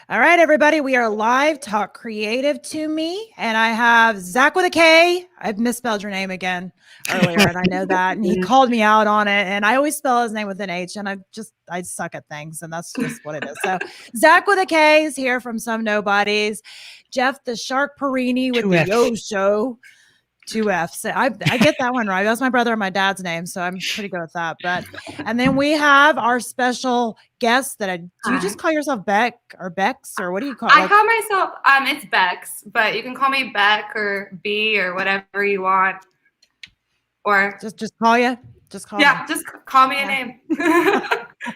All right, everybody, we are live. Talk creative to me. And I have Zach with a K. I've misspelled your name again earlier, and I know that. And he called me out on it. And I always spell his name with an H, and I suck at things, and that's just what it is. So Zach with a K is here from Some Nobodies. Jeff the Shark Porrini with the Yo Show. 2 F's. I get that one right. That's my brother and my dad's name, so I'm pretty good at that. But and then we have our special guest that do you just call yourself Beck or Bekx or what do you call? I call myself it's Bekx, but you can call me Beck or B or whatever you want. Or just call you. Just call. Yeah, just call me a name.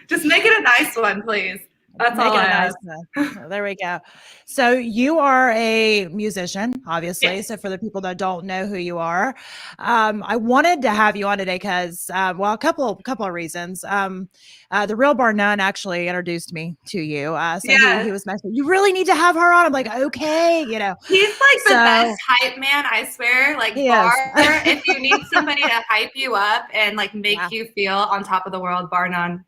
Just make it a nice one, please. That's all I ask. There we go. So you are a musician, obviously. Yes. So for the people that don't know who you are, I wanted to have you on today because, a couple of reasons. The real Bar None actually introduced me to you. He was mentioning, you really need to have her on. I'm like, okay, He's like the best hype man, I swear. Like Bar, if you need somebody to hype you up and like make you feel on top of the world, Bar None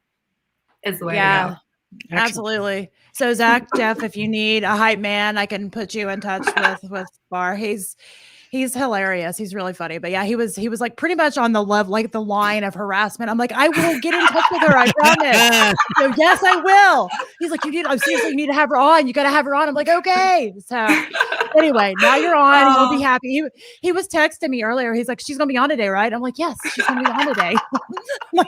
is the way to go. Excellent. Absolutely. So Zach, Jeff, if you need a hype man, I can put you in touch with Bar. He's hilarious. He's really funny. But yeah, he was like pretty much on the like the line of harassment. I'm like, I will get in touch with her. I promise. So yes, I will. He's like, you need to have her on. You got to have her on. I'm like, okay. So anyway, now you're on. You'll be happy. He was texting me earlier. He's like, she's going to be on today, right? I'm like, yes, she's going to be on today. Like,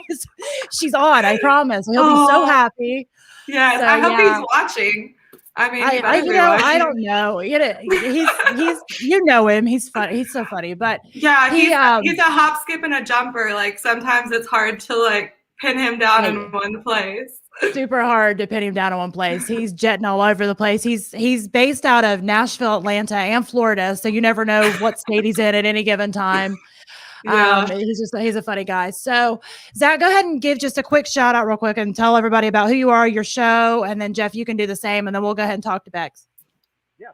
she's on. I promise. He'll be so happy. Yeah, so, I hope he's watching. I mean, I don't know. He's you know him. He's funny. He's so funny. But yeah, he's a hop, skip, and a jumper. Like sometimes it's hard to like pin him down in one place. Super hard to pin him down in one place. He's jetting all over the place. He's based out of Nashville, Atlanta, and Florida. So you never know what state he's in at any given time. Yeah. He's a funny guy. So Zach, go ahead and give just a quick shout out real quick and tell everybody about who you are, your show. And then Jeff, you can do the same. And then we'll go ahead and talk to Bekx. Yeah.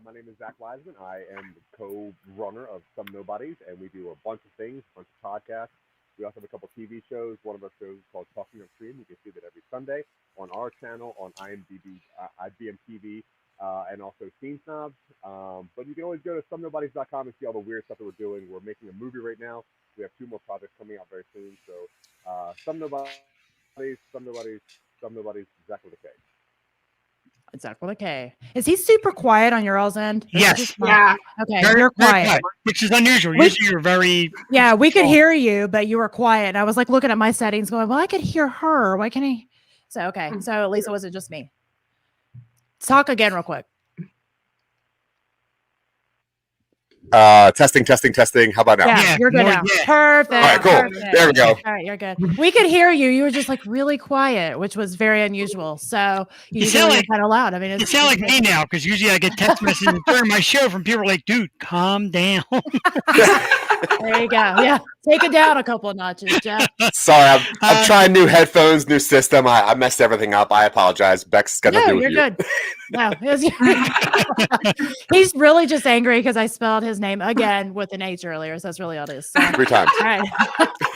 My name is Zach Wiseman. I am the co-runner of Some Nobodies, and we do a bunch of things, a bunch of podcasts. We also have a couple TV shows. One of our shows is called Talking on Stream. You can see that every Sunday on our channel, on IMDb, IBM TV, and also Scene Snobs. But you can always go to somenobodies.com and see all the weird stuff that we're doing. We're making a movie right now. We have 2 more projects coming out very soon. So Some Nobodies, Zach with a K. Zach with a K. Is he super quiet on your all's end? Yes. Yeah. Okay. You're quiet. Which is unusual. Usually you're very... Yeah, we could hear you, but you were quiet. And I was like looking at my settings going, well, I could hear her. Why can't he? So, okay. So at least it wasn't just me. Talk again real quick. Testing. How about now? Yeah, you're good now. Yeah. Perfect. All right, cool. Perfect. There we go. All right, you're good. We could hear you. You were just like really quiet, which was very unusual. So you sound like kind of loud. I mean, you sound like me now because usually I get text messages during my show from people like, "Dude, calm down." There you go. Yeah, take it down a couple of notches, Jeff. Sorry, I'm trying new headphones, new system. I messed everything up. I apologize. Bek's got to do with you. You're good. No, he's really just angry because I spelled his name again with an H earlier. So that's really all it is. So. 3 times. All right.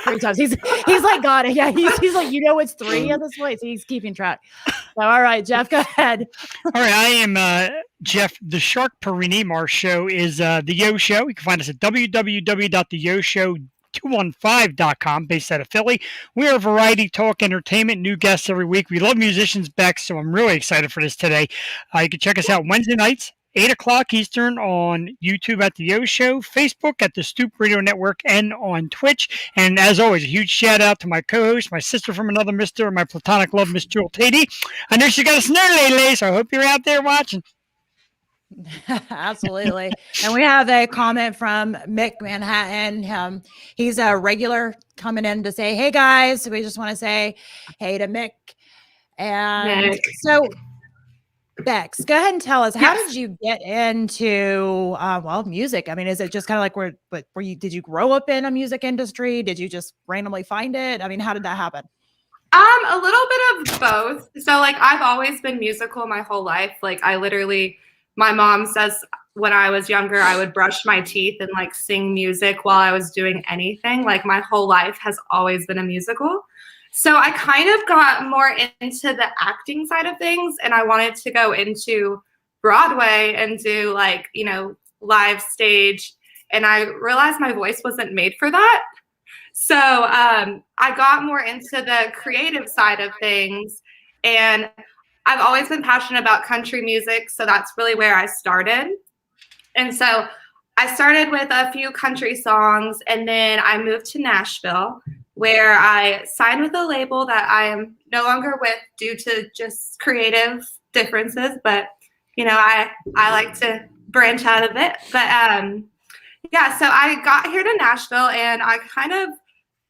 3 times. He's like, got it. Yeah. He's like, it's 3 at this point. So he's keeping track. So, all right, Jeff, go ahead. All right. I am Jeff, the Shark Porrini. Our show is The Yo Show. You can find us at www.theyoshow215.com, based out of Philly. We are variety, talk, entertainment, new guests every week. We love musicians, Bekx, so I'm really excited for this today. You can check us out Wednesday nights, 8 o'clock Eastern on YouTube at The Yo Show, Facebook at the Stoop Radio Network, and on Twitch. And as always, a huge shout out to my co-host, my sister from another mister, my platonic love, Miss Jewel Tatey. I know she got a snare lately, so I hope you're out there watching. Absolutely. And we have a comment from Mick Manhattan. He's a regular coming in to say, hey guys, we just want to say hey to Mick. And so Bekx, go ahead and tell us, how did you get into music? I mean, is it just kind of like did you grow up in a music industry? Did you just randomly find it? I mean, how did that happen? A little bit of both. So like I've always been musical my whole life. Like my mom says when I was younger, I would brush my teeth and like sing music while I was doing anything. Like my whole life has always been a musical. So I kind of got more into the acting side of things, and I wanted to go into Broadway and do like, live stage. And I realized my voice wasn't made for that. So I got more into the creative side of things, and I've always been passionate about country music. So that's really where I started. And so I started with a few country songs, and then I moved to Nashville, where I signed with a label that I am no longer with due to just creative differences. But, I like to branch out a bit. But so I got here to Nashville, and I kind of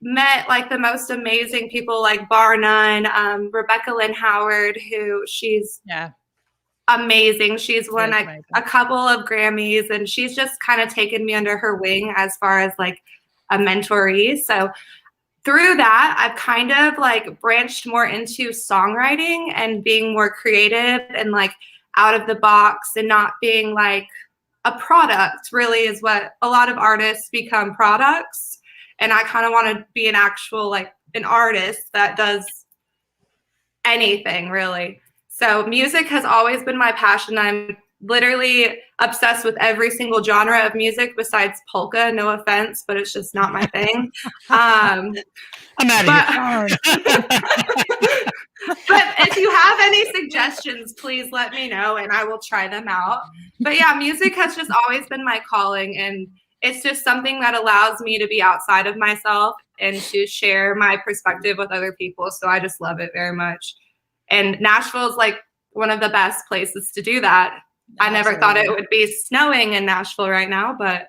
met like the most amazing people, like bar none, Rebecca Lynn Howard, who she's amazing. She's won a couple of Grammys, and she's just kind of taken me under her wing as far as like a mentoree. So through that, I've kind of like branched more into songwriting and being more creative and like out of the box, and not being like a product really is what a lot of artists become, products. And I kind of want to be an actual, like an artist that does anything really. So music has always been my passion. I'm literally obsessed with every single genre of music besides polka. No offense, but it's just not my thing. I'm out of here. But if you have any suggestions, please let me know and I will try them out. But yeah, music has just always been my calling, and it's just something that allows me to be outside of myself and to share my perspective with other people. So I just love it very much. And Nashville is like one of the best places to do that. I never thought it would be snowing in Nashville right now, but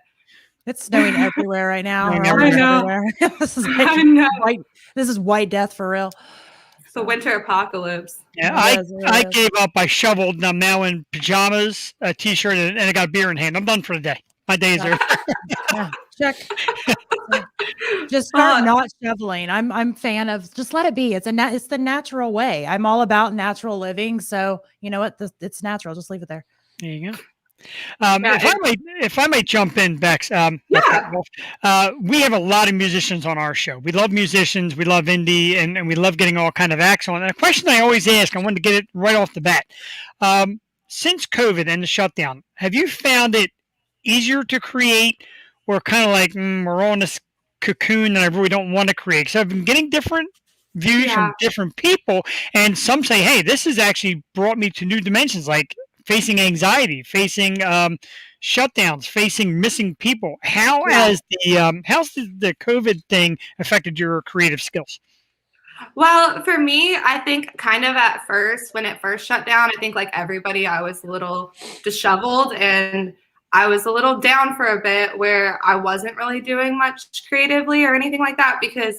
it's snowing everywhere right now. I know. This is like, this is white death for real. It's the winter apocalypse. Yeah, I gave up. I shoveled, and I'm now in pajamas, a t-shirt, and I got a beer in hand. I'm done for the day. My day is there. Check. Just start not shoveling. I'm a fan of just let it be. It's the natural way. I'm all about natural living. So you know what? It's natural. Just leave it there. There you go. If I may jump in, Bekx, we have a lot of musicians on our show. We love musicians, we love indie, and we love getting all kind of acts on. And a question I always ask, I wanted to get it right off the bat. Since COVID and the shutdown, have you found it easier to create, or kind of like we're all in this cocoon and I really don't want to create? So I've been getting different views from different people, and some say, hey, this has actually brought me to new dimensions, like facing anxiety, facing shutdowns, facing missing people. How's the COVID thing affected your creative skills? Well, for me, I think kind of at first, when it first shut down, I think like everybody, I was a little disheveled and I was a little down for a bit, where I wasn't really doing much creatively or anything like that, because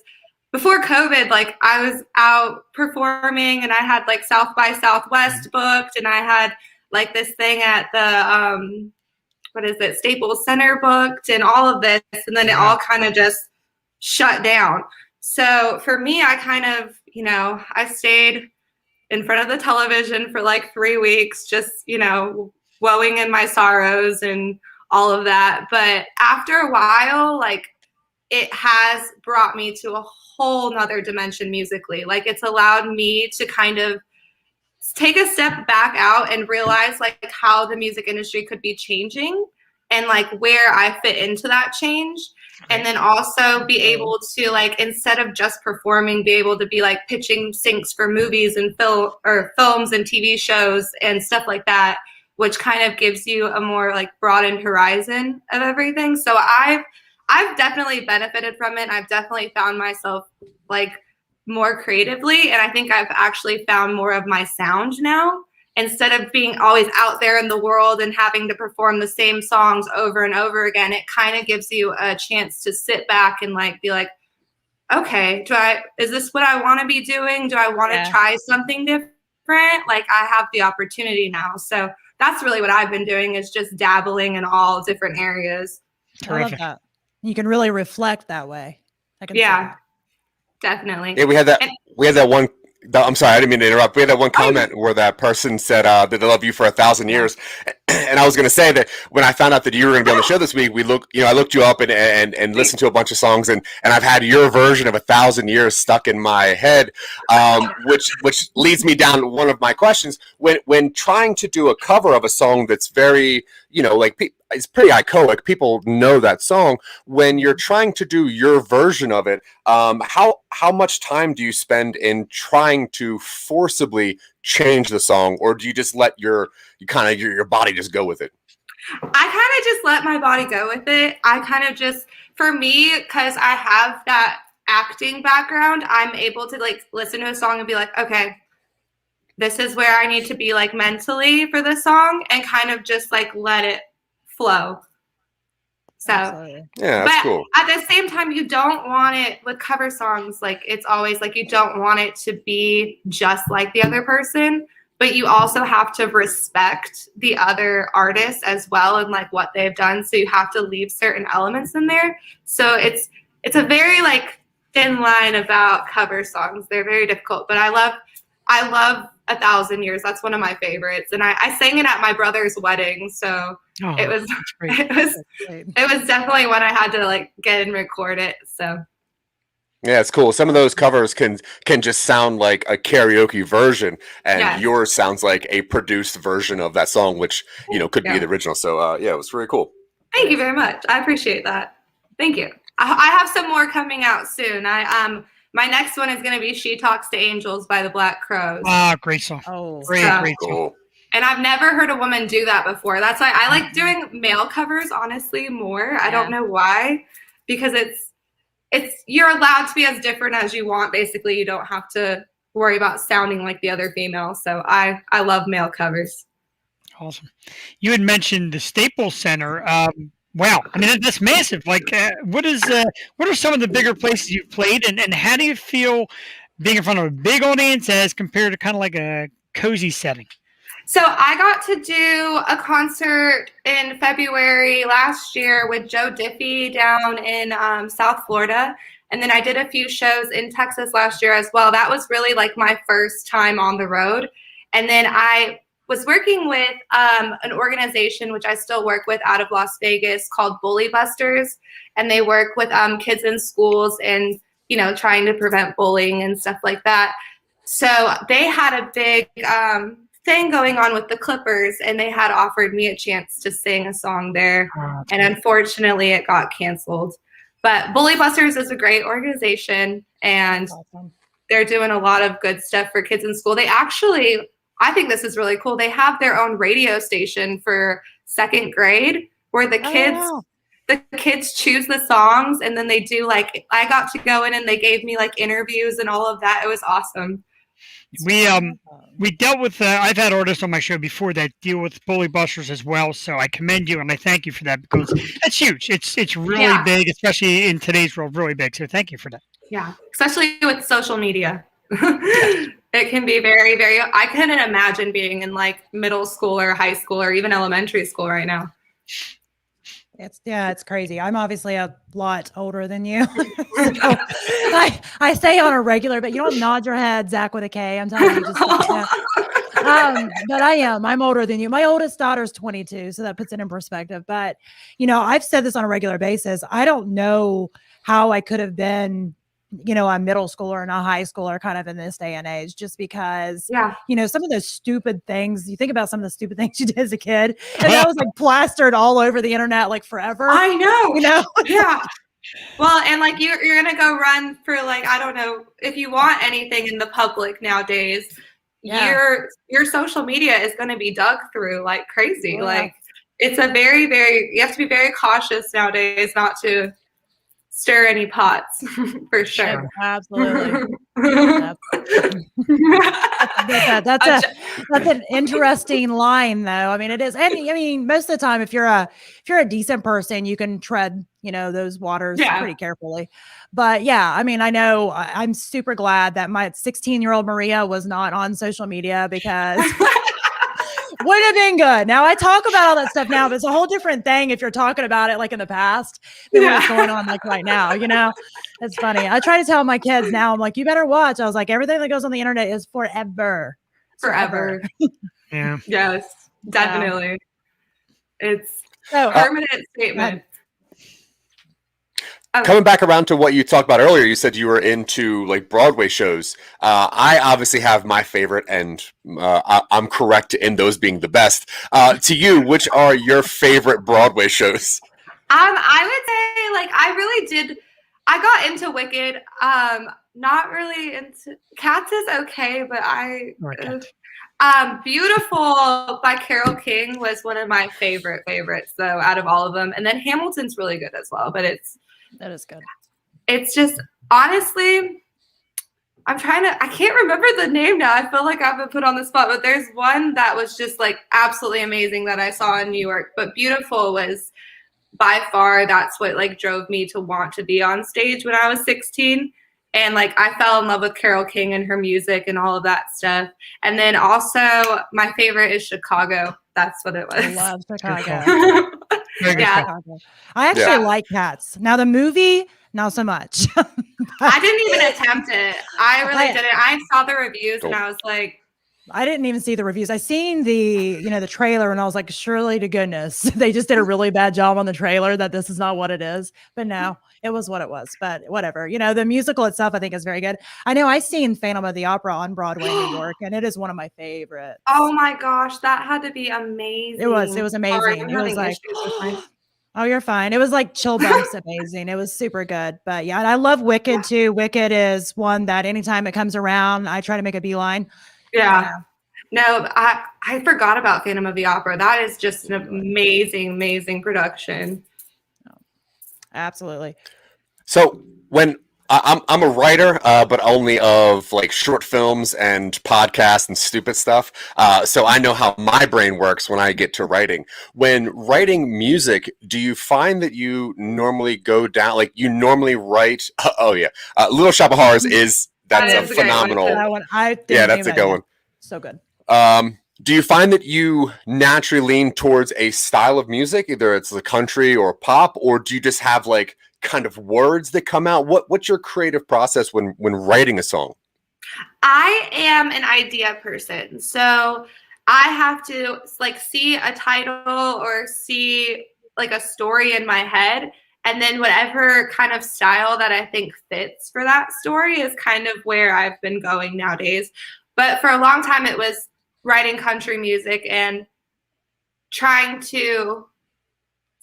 before COVID, like I was out performing and I had like South by Southwest booked, and I had like this thing at the Staples Center booked, and all of this, and then it all kind of just shut down. So for me, I kind of, I stayed in front of the television for like 3 weeks, just, wallowing in my sorrows and all of that. But after a while, like it has brought me to a whole nother dimension musically. Like it's allowed me to kind of take a step back out and realize like how the music industry could be changing and like where I fit into that change. And then also be able to like, instead of just performing, be able to be like pitching syncs for movies and films and TV shows and stuff like that, which kind of gives you a more like broadened horizon of everything. So I've definitely benefited from it. I've definitely found myself like more creatively, and I think I've actually found more of my sound now, instead of being always out there in the world and having to perform the same songs over and over again. It kind of gives you a chance to sit back and like be like, okay, is this what I want to be doing? Do I want to try something different? Like I have the opportunity now. So that's really what I've been doing, is just dabbling in all different areas. I love that. You can really reflect that way. Definitely. Yeah, we had that one. I'm sorry, I didn't mean to interrupt. We had that one comment where that person said that they love you for 1,000 years. And I was going to say that when I found out that you were going to be on the show this week, I looked you up and listened to a bunch of songs, and I've had your version of 1,000 Years stuck in my head, which leads me down to one of my questions. When trying to do a cover of a song that's very, it's pretty iconic, people know that song. When you're trying to do your version of it, how much time do you spend in trying to forcibly change the song, or do you just let your body just go with it? I kind of just let my body go with it. I kind of just, for me, because I have that acting background, I'm able to like listen to a song and be like, okay, this is where I need to be like mentally for this song, and kind of just like let it flow. So Absolutely. Yeah, that's cool. At the same time, you don't want it with cover songs. Like, it's always like, you don't want it to be just like the other person, but you also have to respect the other artist as well and like what they've done. So you have to leave certain elements in there. So it's a very like thin line about cover songs. They're very difficult, but I love 1,000 Years. That's one of my favorites. And I sang it at my brother's wedding. So it was definitely when I had to like get and record it. So yeah, it's cool. Some of those covers can just sound like a karaoke version, and yours sounds like a produced version of that song, which could be the original. So it was really cool. Thank you very much. I appreciate that. Thank you. I have some more coming out soon. My next one is going to be She Talks to Angels by the Black Crowes. Ah, great song. Oh, great cool. song. And I've never heard a woman do that before. That's why I like doing male covers, honestly, more. I don't know why, because you're allowed to be as different as you want. Basically, you don't have to worry about sounding like the other female. So I love male covers. Awesome. You had mentioned the Staples Center. Wow, I mean, that's massive. Like, what are some of the bigger places you've played, and how do you feel being in front of a big audience as compared to kind of like a cozy setting? So I got to do a concert in February last year with Joe Diffie down in South Florida. And then I did a few shows in Texas last year as well. That was really like my first time on the road. And then I was working with an organization, which I still work with out of Las Vegas, called Bully Busters. And they work with kids in schools and, trying to prevent bullying and stuff like that. So they had a big thing going on with the Clippers, and they had offered me a chance to sing a song there. And unfortunately, it got canceled. But Bully Busters is a great organization, and they're doing a lot of good stuff for kids in school. They actually, I think this is really cool, they have their own radio station for second grade where the kids choose the songs, and then they do like, I got to go in and they gave me like interviews and all of that. It was awesome. We dealt with I've had artists on my show before that deal with Bully Busters as well, so I commend you and I thank you for that, because that's huge. It's really big, especially in today's world, really big. So thank you for that. Yeah, especially with social media. It can be very, very, I couldn't imagine being in like middle school or high school or even elementary school right now. It's crazy. I'm obviously a lot older than you. So I say on a regular, but you don't nod your head, Zach with a K. I'm telling you, but I'm older than you. My oldest daughter's 22, so that puts it in perspective. But I've said this on a regular basis. I don't know how I could have been, a middle schooler and a high schooler kind of in this day and age, just because, some of those stupid things, you think about some of the stupid things you did as a kid, and that was like plastered all over the internet, like forever. I know. Yeah. Well, and like you're going to go run for like, I don't know, if you want anything in the public nowadays, your social media is going to be dug through like crazy. Yeah. Like it's a very, very, you have to be very cautious nowadays not to stir any pots for sure. Absolutely. That's an interesting line, though. I mean, it is, and I mean, most of the time, if you're a decent person, you can tread, those waters pretty carefully. But yeah, I mean, I know I'm super glad that my 16-year-old Maria was not on social media, because would have been good. Now I talk about all that stuff now, but it's a whole different thing if you're talking about it like in the past than what's going on like right now. It's funny. I try to tell my kids now, I'm like, you better watch. I was like, everything that goes on the internet is forever. Forever. Yeah. Yes, definitely. It's So, a permanent statement. Coming back around to what you talked about earlier, you said you were into like Broadway shows. I obviously have my favorite, and I'm correct in those being the best. To you, which are your favorite Broadway shows? I would say like I really did. I got into Wicked. Not really into Cats is okay, but Beautiful by Carole King was one of my favorites though out of all of them, and then Hamilton's really good as well. But that is good. It's just honestly, I can't remember the name now. I feel like I've been put on the spot, but there's one that was just like absolutely amazing that I saw in New York. But Beautiful was by far, that's what like drove me to want to be on stage when I was 16. And like I fell in love with Carole King and her music and all of that stuff. And then also my favorite is Chicago. That's what it was. I love Chicago. Yeah. I actually like Cats. Now the movie, not so much. I didn't even attempt it. I really didn't. I saw the reviews and I was like, I didn't even see the reviews. I seen the trailer and I was like, surely to goodness, they just did a really bad job on the trailer that this is not what it is. But no, it was what it was. But whatever, the musical itself, I think is very good. I know I seen Phantom of the Opera on Broadway in New York, and it is one of my favorites. Oh my gosh, that had to be amazing. It was amazing. Sorry, it was like, oh, you're fine. It was like chill bumps amazing. It was super good. But yeah, and I love Wicked too. Wicked is one that anytime it comes around, I try to make a beeline. Yeah. No, I forgot about Phantom of the Opera. That is just an amazing production. Absolutely. So when I'm a writer, but only of like short films and podcasts and stupid stuff. So I know how my brain works when I get to writing. When writing music, do you find that you normally go down, like you normally write? Little Shop of Horrors that's a phenomenal. That's a good one. So good. Do you find that you naturally lean towards a style of music, either it's the country or pop, or do you just have like kind of words that come out? What's your creative process when writing a song? I am an idea person. So I have to like see a title or see like a story in my head. And then whatever kind of style that I think fits for that story is kind of where I've been going nowadays. But for a long time, it was writing country music and trying to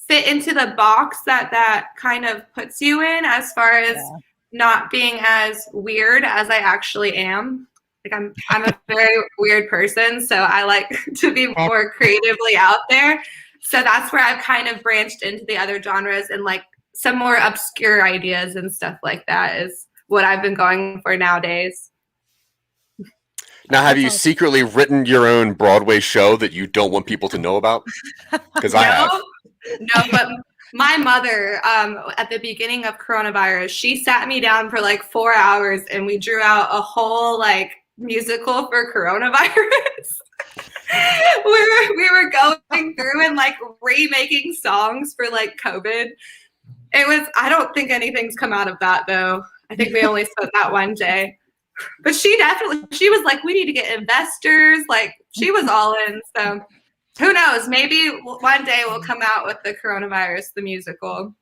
fit into the box that kind of puts you in, as far as not being as weird as I actually am. Like I'm a very weird person, so I like to be more creatively out there. So that's where I've kind of branched into the other genres, and like some more obscure ideas and stuff like that is what I've been going for nowadays. Now, have you secretly written your own Broadway show that you don't want people to know about? Because I have. No, but my mother, at the beginning of coronavirus, she sat me down for like 4 hours and we drew out a whole like musical for coronavirus. we were going through and like remaking songs for like COVID. I don't think anything's come out of that though. I think we only spent that one day. But she was like, we need to get investors. Like she was all in. So who knows? Maybe one day we'll come out with the coronavirus, the musical.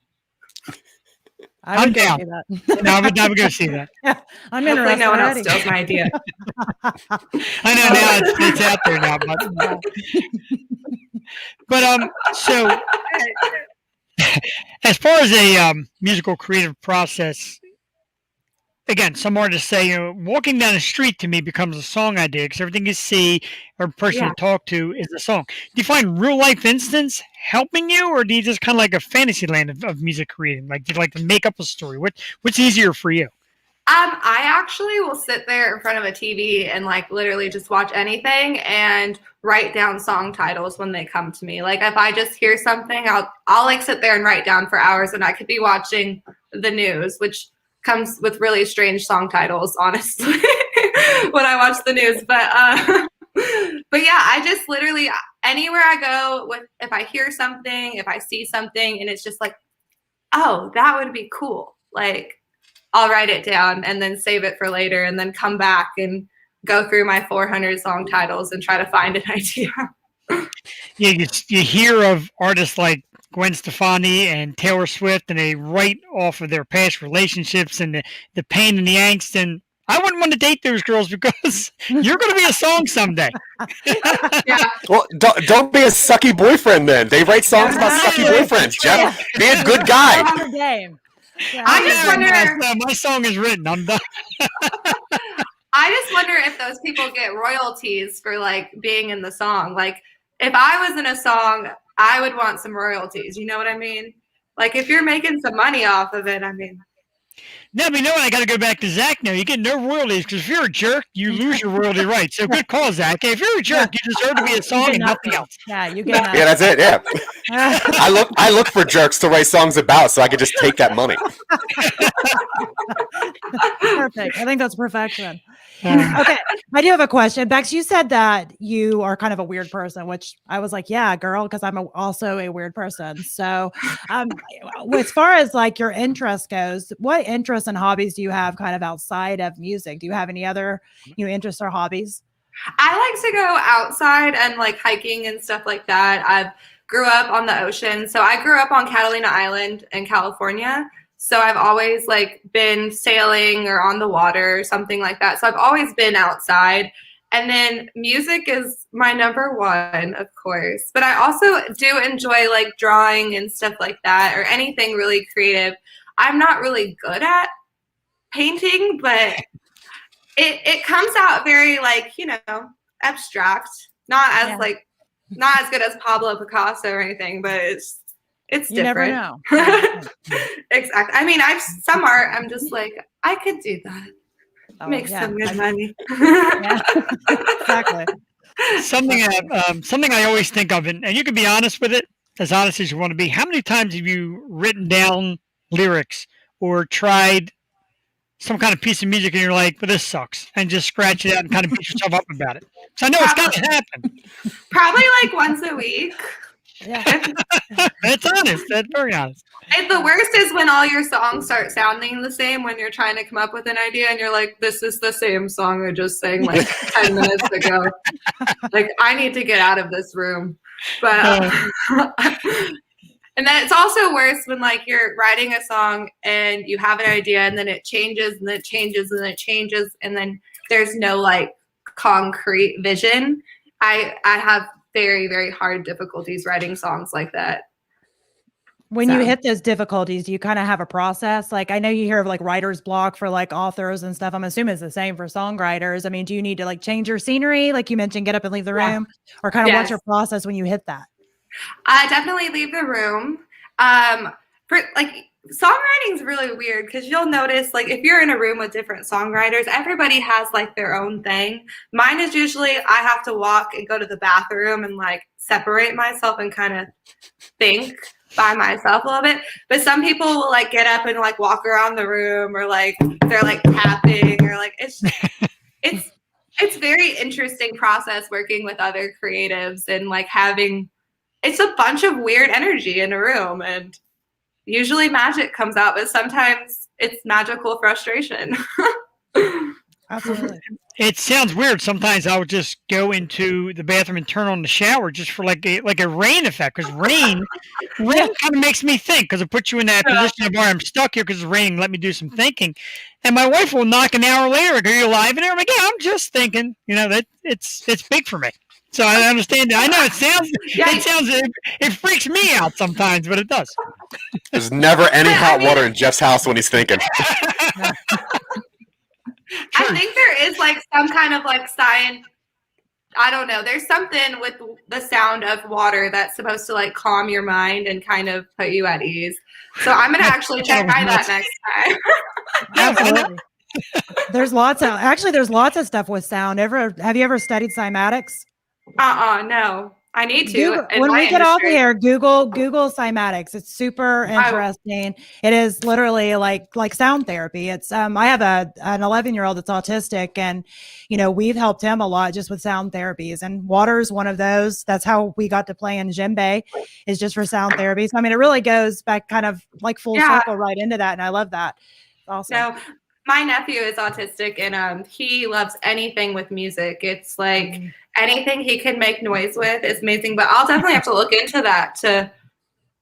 I'm down. No, I'm going to see that. Yeah, I'm Hopefully interested. no one else steals my idea. I know now it's out there now, but so as far as a musical creative process. Again, some artists say, walking down the street to me becomes a song idea because everything you see or person you talk to is a song. Do you find real life instance helping you, or do you just kind of like a fantasy land of music creating? Like, do you like to make up a story? What's easier for you? I actually will sit there in front of a TV and like literally just watch anything and write down song titles when they come to me. Like if I just hear something, I'll like sit there and write down for hours, and I could be watching the news, which comes with really strange song titles, honestly, when I watch the news. But yeah, I just literally anywhere I go if I hear something, if I see something, and it's just like, oh, that would be cool. Like I'll write it down and then save it for later, and then come back and go through my 400 song titles and try to find an idea. You hear of artists like Gwen Stefani and Taylor Swift, and they write off of their past relationships and the pain and the angst. And I wouldn't want to date those girls because you're going to be a song someday. Yeah. Well, don't be a sucky boyfriend then. They write songs about sucky boyfriends. Jeff, be a good guy. Game. Yeah, I just wonder. My song is written. I'm done. I just wonder if those people get royalties for like being in the song. Like if I was in a song, I would want some royalties. You know what I mean? Like if you're making some money off of it, I mean. No, but you know what? I got to go back to Zach now. You get no royalties because if you're a jerk, you lose your royalty rights. So good call, Zach. If you're a jerk, you deserve to be a song and nothing else. Yeah, you get Yeah, that's it. Yeah. I look for jerks to write songs about so I could just take that money. Perfect. I think that's perfection. Okay. I do have a question. Bex, you said that you are kind of a weird person, which I was like, yeah, girl, because I'm also a weird person. So as far as like your interest goes, what interests and hobbies do you have kind of outside of music? Do you have any other interests or hobbies? I like to go outside and like hiking and stuff like that. I grew up on the ocean. So I grew up on Catalina Island in California. So I've always like been sailing or on the water or something like that. So I've always been outside. And then music is my number one, of course. But I also do enjoy like drawing and stuff like that or anything really creative. I'm not really good at painting, but it comes out very like, abstract. Not as good as Pablo Picasso or anything, but it's you different. Never know. Exactly. I mean, some art, I'm just like, I could do that. Make some good money. Yeah, exactly. Something I always think of, and you can be honest with it, as honest as you want to be. How many times have you written down lyrics or tried some kind of piece of music and you're like, well, this sucks, and just scratch it out and kind of beat yourself up about it? So I know it's got to happen. Probably like once a week. Yeah. That's honest. That's very honest. And the worst is when all your songs start sounding the same when you're trying to come up with an idea and you're like, this is the same song I just sang like 10 minutes ago. Like, I need to get out of this room. But and then it's also worse when like you're writing a song and you have an idea and then it changes and then it changes and then it changes and then there's no like concrete vision. I have very, very hard difficulties writing songs like that. When you hit those difficulties, do you kind of have a process? Like, I know you hear of like writer's block for like authors and stuff. I'm assuming it's the same for songwriters. I mean, do you need to like change your scenery? Like you mentioned, get up and leave the room, or kind of what's your process when you hit that? I definitely leave the room. For like songwriting is really weird because you'll notice like if you're in a room with different songwriters, everybody has like their own thing. Mine is usually I have to walk and go to the bathroom and like separate myself and kind of think by myself a little bit. But some people will like get up and like walk around the room or like they're like tapping or like it's very interesting process working with other creatives and like it's a bunch of weird energy in a room and usually magic comes out, but sometimes it's magical frustration. Absolutely. It sounds weird. Sometimes I would just go into the bathroom and turn on the shower just for like a rain effect. Because rain kind of makes me think because it puts you in that position of where I'm stuck here because it's raining. Let me do some thinking. And my wife will knock an hour later. Like, are you alive in there? I'm like, yeah, I'm just thinking. That it's big for me. So I understand that. I know it freaks me out sometimes, but it does. There's never any hot water in Jeff's house when he's thinking. I think there is like some kind of like science. I don't know. There's something with the sound of water that's supposed to like calm your mind and kind of put you at ease. So I'm going to actually try that next time. Absolutely. There's lots of stuff with sound. Have you ever studied cymatics? No. I need to. When we get off here, Google cymatics. It's super interesting. It is literally like sound therapy. It's I have an 11-year-old that's autistic, and we've helped him a lot just with sound therapies. And water is one of those. That's how we got to play in djembe, is just for sound therapy. So I mean, it really goes back kind of like full circle right into that, and I love that. Awesome. No, my nephew is autistic, and he loves anything with music. It's like anything he can make noise with is amazing. But I'll definitely have to look into that to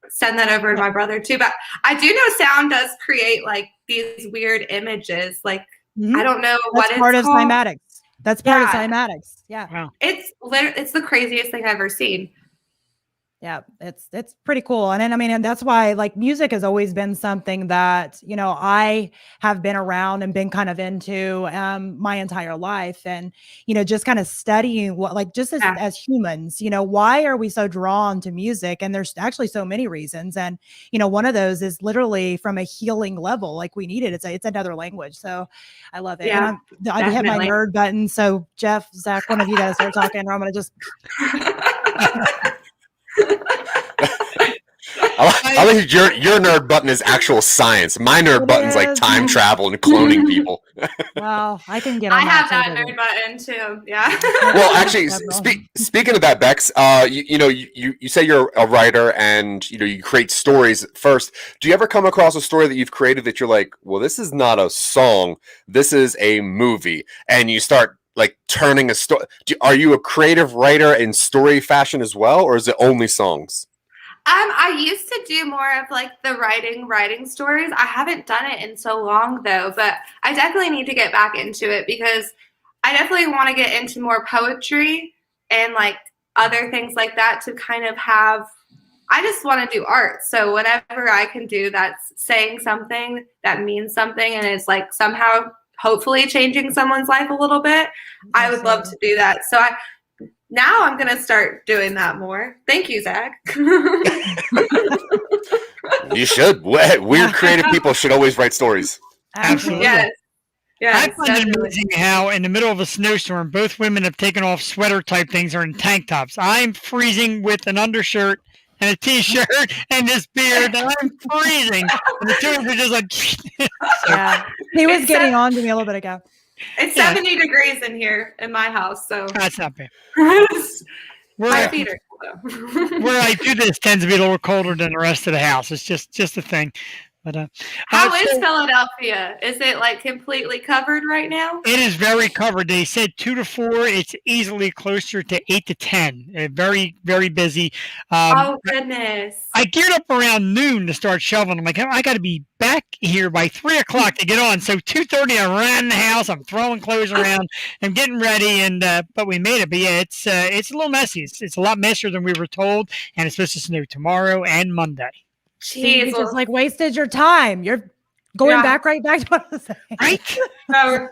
send that over to my brother too. But I do know sound does create like these weird images. Like I don't know what it's part of called. cymatics. That's part of cymatics. Yeah. Wow. It's the craziest thing I've ever seen. Yeah, it's pretty cool. And then, I mean, and that's why like music has always been something that, you know, I have been around and been kind of into my entire life. And, you know, just kind of studying what, like, just as humans, you know, why are we so drawn to music? And there's actually so many reasons. And, you know, one of those is literally from a healing level, like we need it. It's another language. So I love it. Yeah, and I hit my nerd button. So Jeff, Zach, one of you guys start talking, or I'm going to just. I think your nerd button is actual science. My nerd button's like time travel and cloning people. Well, I can get. I have that nerd button too. Yeah. Well, actually, speaking of that, Bekx, you say you're a writer and you create stories first. Do you ever come across a story that you've created that you're like, well, this is not a song, this is a movie, and you start like turning a story? Are you a creative writer in story fashion as well, or is it only songs? I used to do more of like the writing stories. I haven't done it in so long though, but I definitely need to get back into it because I definitely want to get into more poetry and like other things like that to kind of have, I just want to do art. So whatever I can do that's saying something that means something and is like somehow hopefully changing someone's life a little bit, I would love to do that. So now I'm going to start doing that more. Thank you, Zach. You should. Weird creative people should always write stories. Absolutely. Yes. I find it amazing how in the middle of a snowstorm, both women have taken off sweater type things or in tank tops. I'm freezing with an undershirt and a t-shirt and this beard, and I'm freezing. And the two of them are just like... Yeah. He was getting on to me a little bit ago. It's 70 degrees in here in my house, so that's not bad. My feet are cool. Where I do this tends to be a little colder than the rest of the house. It's just a thing. But how is Philadelphia? Is it like completely covered right now? It is very covered. They said 2 to 4. It's easily closer to 8 to 10. Very, very busy. Oh goodness! I geared up around noon to start shoveling. I'm like, I got to be back here by 3 o'clock to get on. So 2:30, I ran the house. I'm throwing clothes around. I'm getting ready, and but we made it. But yeah, it's a little messy. It's a lot messier than we were told, and it's supposed to snow tomorrow and Monday. Jeez, you just like wasted your time. You're going back to what I was saying. Right? So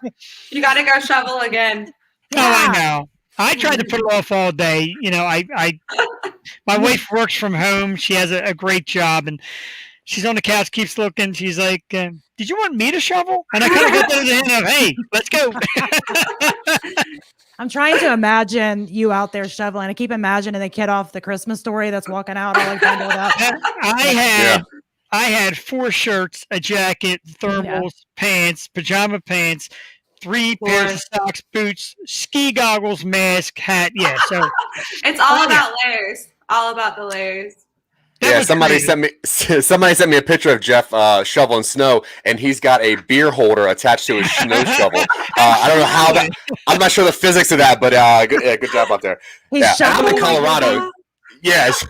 you got to go shovel again. Yeah. Oh, I know. I tried to put it off all day. You know, my wife works from home. She has a great job, and she's on the couch, keeps looking. She's like, "Did you want me to shovel?" And I kind of got to the end of, "Hey, let's go." I'm trying to imagine you out there shoveling. I keep imagining the kid off the Christmas Story that's walking out all like bundled up. I had 4 shirts, a jacket, thermals, pants, pajama pants, 3 pairs of socks, boots, ski goggles, mask, hat. Yeah, so it's all about layers. All about the layers. Yeah, somebody sent me a picture of Jeff shoveling snow, and he's got a beer holder attached to his snow shovel. I don't know how that. I'm not sure the physics of that, but good job out there. I'm in Colorado. Yes.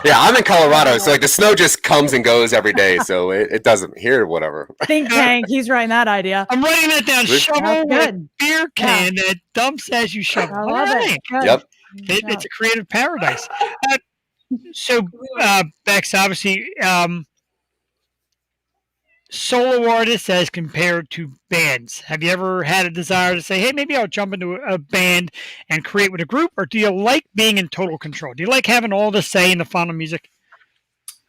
I'm in Colorado, so like the snow just comes and goes every day, so it doesn't here or whatever. Think tank. He's writing that idea. I'm writing that down. Shovel with beer can that dumps as you shovel. I love it. Yep. It's a creative paradise. So, Bekx, obviously, solo artists as compared to bands. Have you ever had a desire to say, hey, maybe I'll jump into a band and create with a group? Or do you like being in total control? Do you like having all the say in the final music?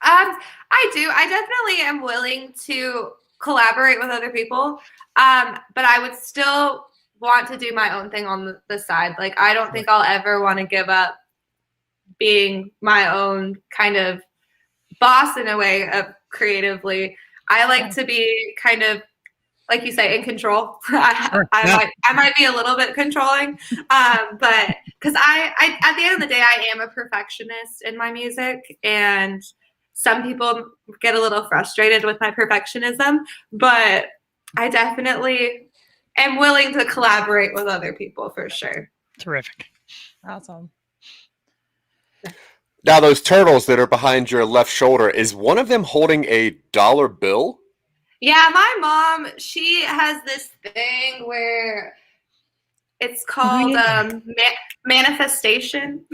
I do. I definitely am willing to collaborate with other people. But I would still want to do my own thing on the side. Like, I don't think I'll ever want to give up being my own kind of boss in a way of creatively. I like to be kind of, like you say, in control. I might be a little bit controlling, but because I at the end of the day, I am a perfectionist in my music, and some people get a little frustrated with my perfectionism, but I definitely am willing to collaborate with other people for sure. Terrific. Awesome. Now, those turtles that are behind your left shoulder, is one of them holding a dollar bill? Yeah, my mom, she has this thing where it's called manifestation.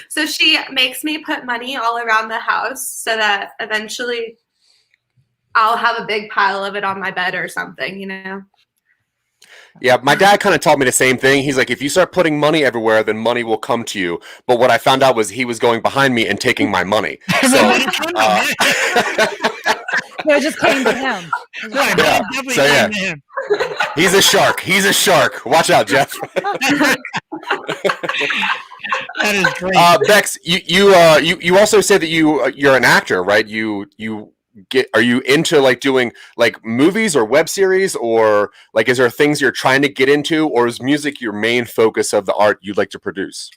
So she makes me put money all around the house so that eventually I'll have a big pile of it on my bed or something, you know? Yeah, my dad kind of taught me the same thing. He's like, if you start putting money everywhere, then money will come to you. But what I found out was he was going behind me and taking my money. So, No, it just came to him. Right, Yeah. definitely So, yeah. came to him. he's a shark. He's a shark. Watch out, Jeff. That is great. Bekx, you also said that you're an actor, right? Are you into like doing like movies or web series, or like is there things you're trying to get into, or is music your main focus of the art you'd like to produce?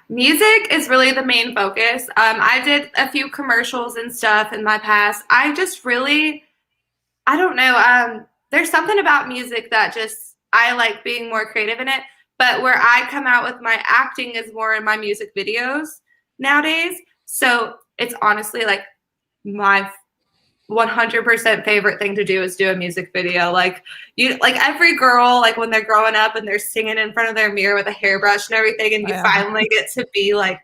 Music is really the main focus. I did a few commercials and stuff in my past. I don't know. There's something about music that I like being more creative in it. But where I come out with my acting is more in my music videos nowadays. So it's honestly like my 100% favorite thing to do is do a music video. Like every girl, like when they're growing up and they're singing in front of their mirror with a hairbrush and everything, and you finally get to be like,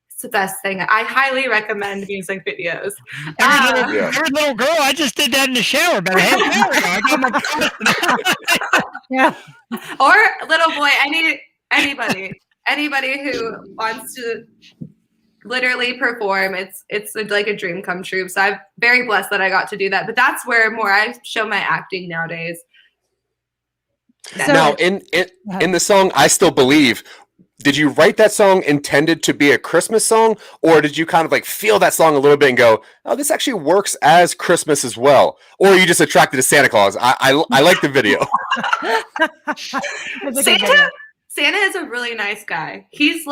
it's the best thing. I highly recommend music videos. Every little girl, I just did that in the shower about a half hour ago. I got my Yeah. Or little boy, anybody who wants to literally perform, it's like a dream come true. So I'm very blessed that I got to do that. But that's where more I show my acting nowadays. So, Now, in the song "I Still Believe," did you write that song intended to be a Christmas song, or did you kind of like feel that song a little bit and go, "Oh, this actually works as Christmas as well"? Or are you just attracted to Santa Claus? I like the video. Santa is a really nice guy. He's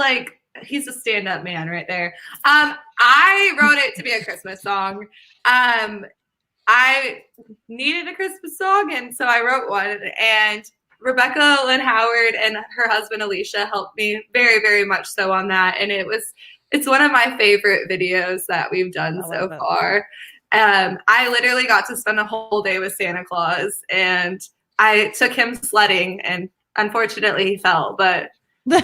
a stand-up man right there. I wrote it to be a Christmas song. I needed a Christmas song, and so I wrote one. And Rebecca Lynn Howard and her husband Alicia helped me very, very much so on that. And it's one of my favorite videos that we've done so far. I literally got to spend a whole day with Santa Claus, and I took him sledding, and unfortunately he fell, but Poor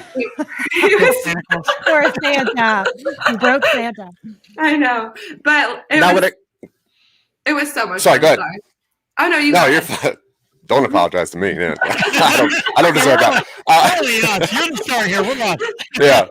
Santa. He broke Santa. I know, but it was so much Sorry, fun. go ahead. Sorry. Oh no, you're fine. Don't apologize to me. Yeah. I don't deserve that. You're the star here. Hold on. Yeah.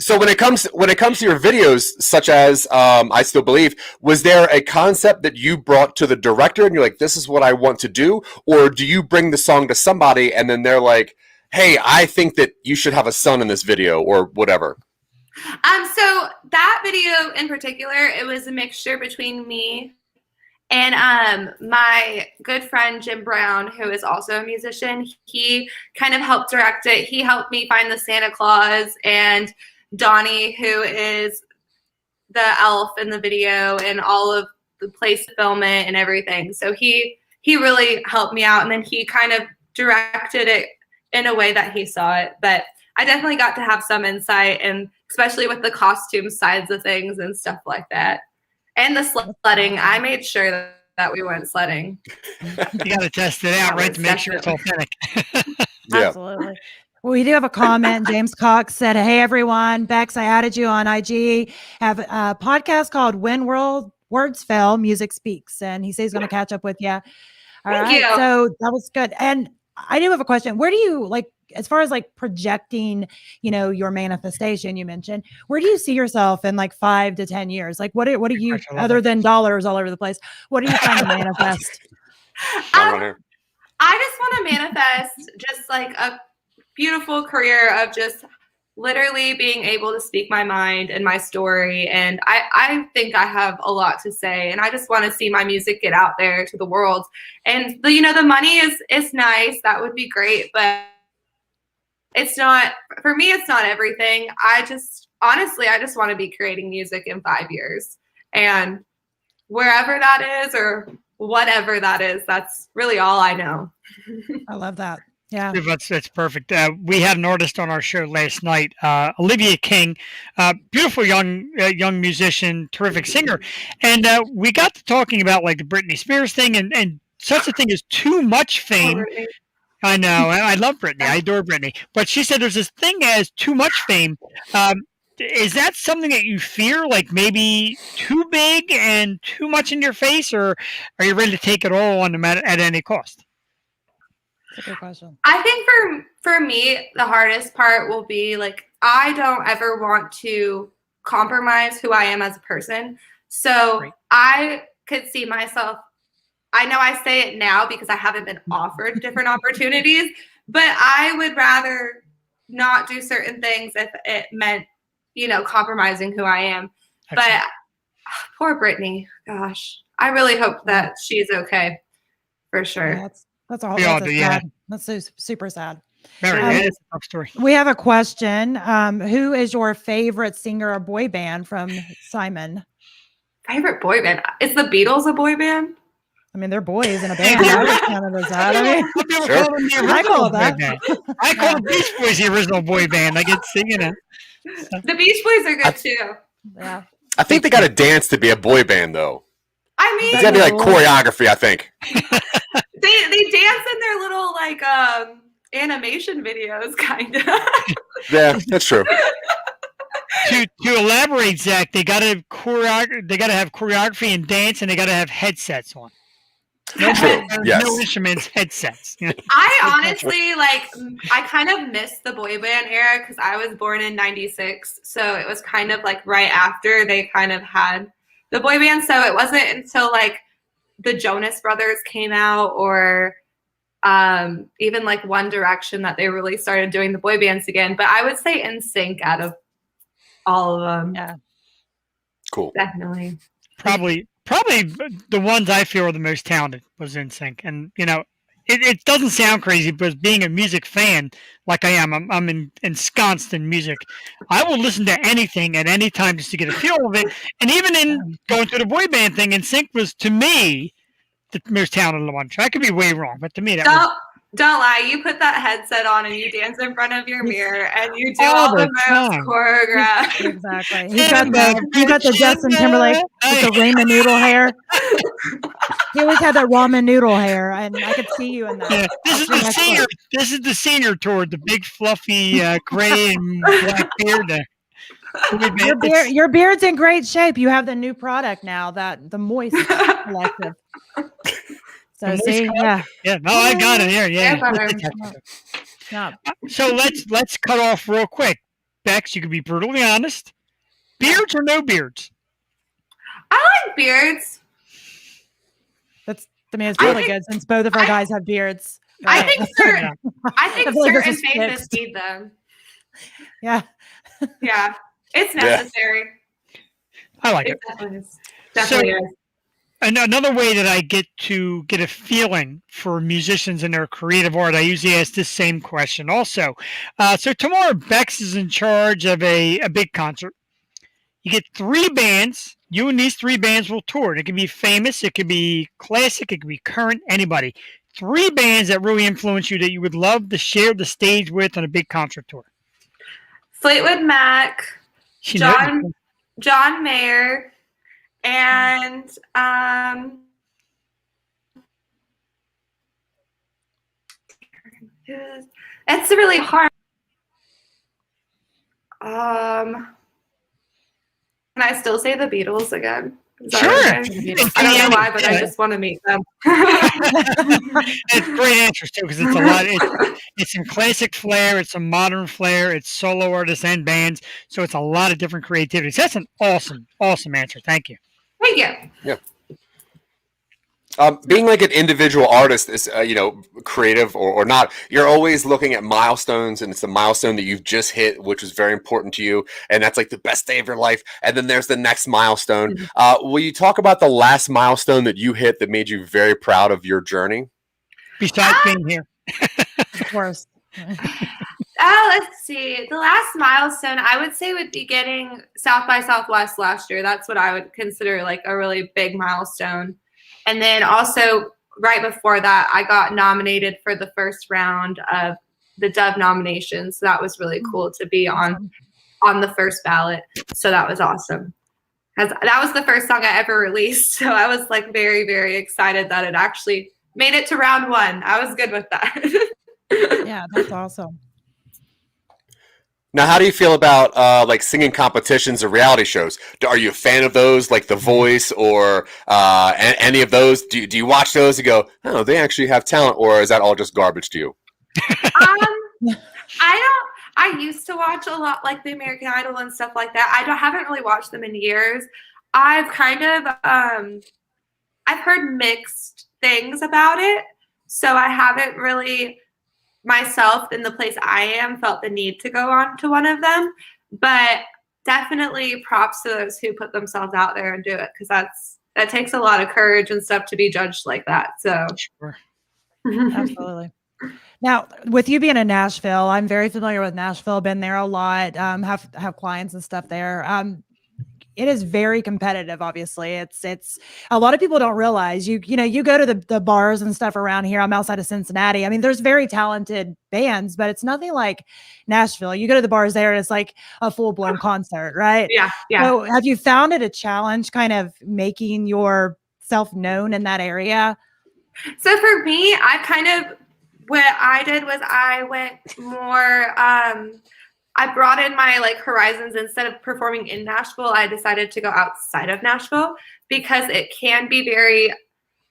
So when it comes to your videos, such as "I Still Believe," was there a concept that you brought to the director and you're like, "This is what I want to do," or do you bring the song to somebody and then they're like, "Hey, I think that you should have a son in this video," or whatever? So that video in particular, it was a mixture between me and my good friend Jim Brown, who is also a musician. He kind of helped direct it. He helped me find the Santa Claus, and Donnie, who is the elf in the video, and all of the place to film it and everything. So he really helped me out, and then he kind of directed it in a way that he saw it. But I definitely got to have some insight, and especially with the costume sides of things and stuff like that. And the sledding, I made sure that we went sledding. You got to test it out, right, to make sure it's authentic. Yeah. Absolutely. Well, we do have a comment. James Cox said, "Hey, everyone. Bekx, I added you on IG. Have a podcast called When Words Fail, Music Speaks." And he says he's going to catch up with you. All Thank right. you. So that was good. And I do have a question. Where do you, like, as far as like projecting, your manifestation you mentioned, where do you see yourself in like 5 to 10 years? Like what are you, other than dollars all over the place, what are you trying to manifest? I just want to manifest just like a beautiful career of just literally being able to speak my mind and my story. And I think I have a lot to say, and I just want to see my music get out there to the world. And the money is nice. That would be great. But it's not, for me, it's not everything. Honestly, I just want to be creating music in 5 years. And wherever that is or whatever that is, that's really all I know. I love that. Yeah. That's perfect. We had an artist on our show last night, Olivia King, beautiful young musician, terrific singer. And we got to talking about like the Britney Spears thing and such a thing as too much fame. I know. I love Britney. I adore Britney. But she said there's this thing as too much fame. Is that something that you fear, like maybe too big and too much in your face, or are you ready to take it all on at any cost? That's a good question. I think for me, the hardest part will be like, I don't ever want to compromise who I am as a person. So Great. I could see myself, I know I say it now because I haven't been offered different opportunities, but I would rather not do certain things if it meant, compromising who I am. Excellent. But poor Britney, gosh, I really hope that she's okay, for sure. Yeah, that's all. We all That's do, yeah. sad. That's super sad. It is a tough story. We have a question. Who is your favorite singer or boy band from Simon? Favorite boy band? Is the Beatles a boy band? I mean, they're boys in a band. I would count it as that. I mean, I call that. I call the Beach Boys the original boy band. I get singing it. The Beach Boys are good too. Yeah. I think they got to dance to be a boy band, though. I mean, It's got to be like choreography, I think. they dance in their little like animation videos, kind of. Yeah, that's true. To elaborate, Zach, they got to have choreography and dance, and they got to have headsets on. No, True. Yes. No instruments, headsets. I honestly I kind of missed the boy band era because I was born in '96, so it was kind of like right after they kind of had the boy band. So it wasn't until like the Jonas Brothers came out, or even like One Direction, that they really started doing the boy bands again. But I would say NSYNC out of all of them. Yeah. Cool. Definitely. Probably the ones I feel are the most talented was NSYNC. And, it doesn't sound crazy, but being a music fan like I am, I'm ensconced in music. I will listen to anything at any time just to get a feel of it. And even in going through the boy band thing, NSYNC was, to me, the most talented one. I could be way wrong, but to me, that was... Don't lie. You put that headset on and you dance in front of your mirror and you do All all the the moves time. choreographed. Exactly. He got the Justin Timberlake with the ramen noodle hair. He always had that ramen noodle hair, and I could see you in that. Yeah, this is the senior tour, the big fluffy gray and black beard. Your beard's in great shape. You have the new product now, the Moist Collective. So see, yeah. No, I got it here. Yeah. Yeah. So let's cut off real quick. Bekx, you can be brutally honest. Beards or no beards? I like beards. It's really good since both of our guys have beards. Right? I think certain like faces need them. Yeah. Yeah. It's necessary. I like it. Definitely is. And another way that I get a feeling for musicians and their creative art, I usually ask this same question also. So tomorrow, Bekx is in charge of a big concert. You get 3 bands. You and these 3 bands will tour. It can be famous. It could be classic. It could be current. Anybody. 3 bands that really influence you that you would love to share the stage with on a big concert tour. Fleetwood Mac, John Mayer, and it's really hard. Can I still say the Beatles again? Sure. Okay? I don't know why, but I just want to meet them. It's great answers too, because it's a lot. It's some classic flair, it's some modern flair, it's solo artists and bands, so it's a lot of different creativity. So that's an awesome answer. Thank you. Thank you. Yeah. Being like an individual artist is, creative or not, you're always looking at milestones, and it's a milestone that you've just hit, which was very important to you, and that's like the best day of your life. And then there's the next milestone. Will you talk about the last milestone that you hit that made you very proud of your journey? Besides being here. Of course. Let's see. The last milestone I would say would be getting South by Southwest last year. That's what I would consider like a really big milestone. And then also right before that, I got nominated for the first round of the Dove nominations. So that was really cool to be on the first ballot. So that was awesome. That was the first song I ever released. So I was like very, very excited that it actually made it to round one. I was good with that. Yeah, that's awesome. Now, how do you feel about like singing competitions or reality shows? Are you a fan of those, like The Voice or any of those? Do you watch those and go, oh, they actually have talent, or is that all just garbage to you? I used to watch a lot like the American Idol and stuff like that. Haven't really watched them in years. I've kind of I've heard mixed things about it, so I haven't really myself in the place I am felt the need to go on to one of them. But definitely props to those who put themselves out there and do it, because that takes a lot of courage and stuff to be judged like that. So Sure. Absolutely. Now, with you being in Nashville, I'm very familiar with Nashville. Been there a lot. Have clients and stuff there. It is very competitive. Obviously, it's a lot of people don't realize. You go to the bars and stuff around here. I'm outside of Cincinnati. I mean, there's very talented bands, but it's nothing like Nashville. You go to the bars there, and it's like a full blown concert, right? Yeah. So, have you found it a challenge, kind of making yourself known in that area? So for me, what I did was I went more, I brought in my like horizons. Instead of performing in Nashville, I decided to go outside of Nashville, because it can be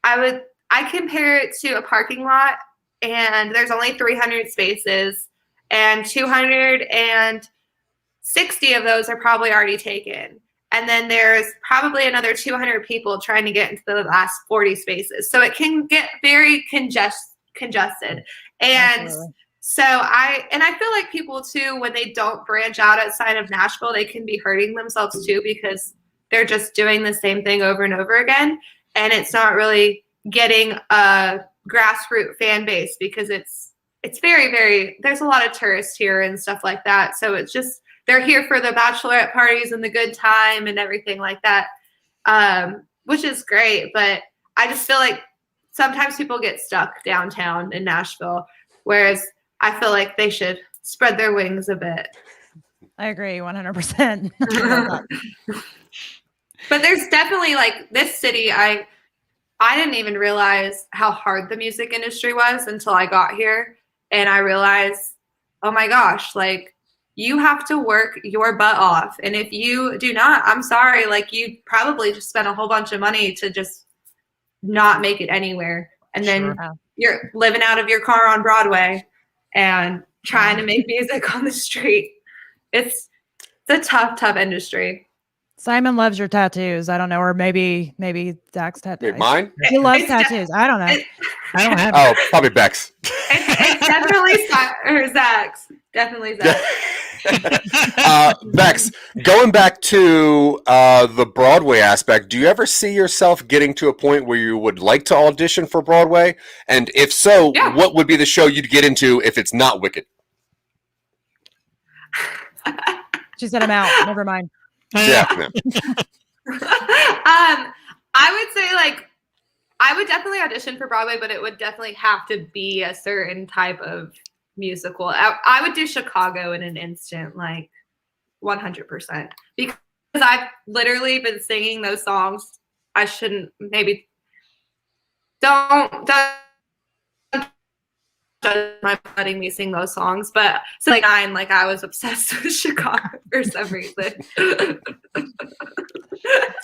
I compare it to a parking lot, and there's only 300 spaces, and 260 of those are probably already taken. And then there's probably another 200 people trying to get into the last 40 spaces. So it can get very congested. And Absolutely. so I feel like people too, when they don't branch out outside of Nashville, they can be hurting themselves too, because they're just doing the same thing over and over again. And it's not really getting a grassroots fan base, because it's very, very, there's a lot of tourists here and stuff like that. So it's just, they're here for the bachelorette parties and the good time and everything like that, which is great. But I just feel like sometimes people get stuck downtown in Nashville, whereas I feel like they should spread their wings a bit. I agree 100%. But there's definitely like this city, I didn't even realize how hard the music industry was until I got here. And I realized, oh my gosh, like, you have to work your butt off. And if you do not, I'm sorry, like, you probably just spent a whole bunch of money to just not make it anywhere. And then you're living out of your car on Broadway and trying to make music on the street. It's a tough industry. Simon loves your tattoos. I don't know, or maybe Zach's tattoos. Wait, mine? He loves tattoos. I don't know. I don't have. Oh, probably Bekx. It's definitely Zach's. Definitely Zach. Bekx, going back to the Broadway aspect, do you ever see yourself getting to a point where you would like to audition for Broadway? And if so, what would be the show you'd get into if it's not Wicked? She said I'm out. Never mind. Yeah. I would say, like, I would definitely audition for Broadway, but it would definitely have to be a certain type of musical. I would do Chicago in an instant, like 100%, because I've literally been singing those songs. I shouldn't, maybe don't judge my letting me sing those songs, but so like I was obsessed with Chicago for some reason.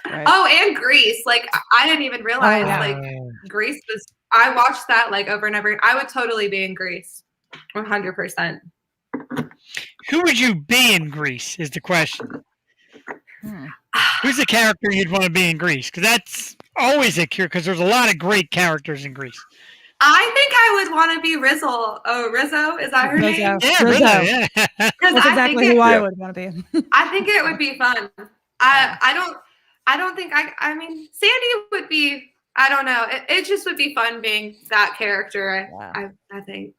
Right. Oh, and Grease. Like, I didn't even realize like Grease was, I watched that like over and over. I would totally be in Grease. 100%. Who would you be in Grease is the question. Who's the character you'd want to be in Grease? Because that's always a cure, because there's a lot of great characters in Grease. I think I would want to be Rizzo. Oh, Rizzo? Is that her name? Yeah, Rizzo. Rizzo, yeah. That's exactly who I would want to be. I think it would be fun. I don't think I mean, Sandy would be, I don't know. It just would be fun being that character. I think.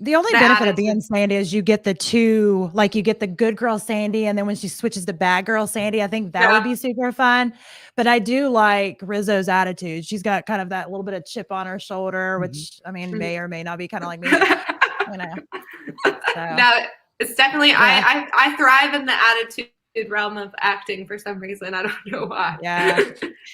The only benefit of being Sandy is you get the two, like you get the good girl Sandy, and then when she switches to bad girl Sandy, I think that would be super fun. But I do like Rizzo's attitude. She's got kind of that little bit of chip on her shoulder, which I mean may or may not be kind of like me. You know. So. No, it's definitely I thrive in the attitude realm of acting for some reason. I don't know why. Yeah.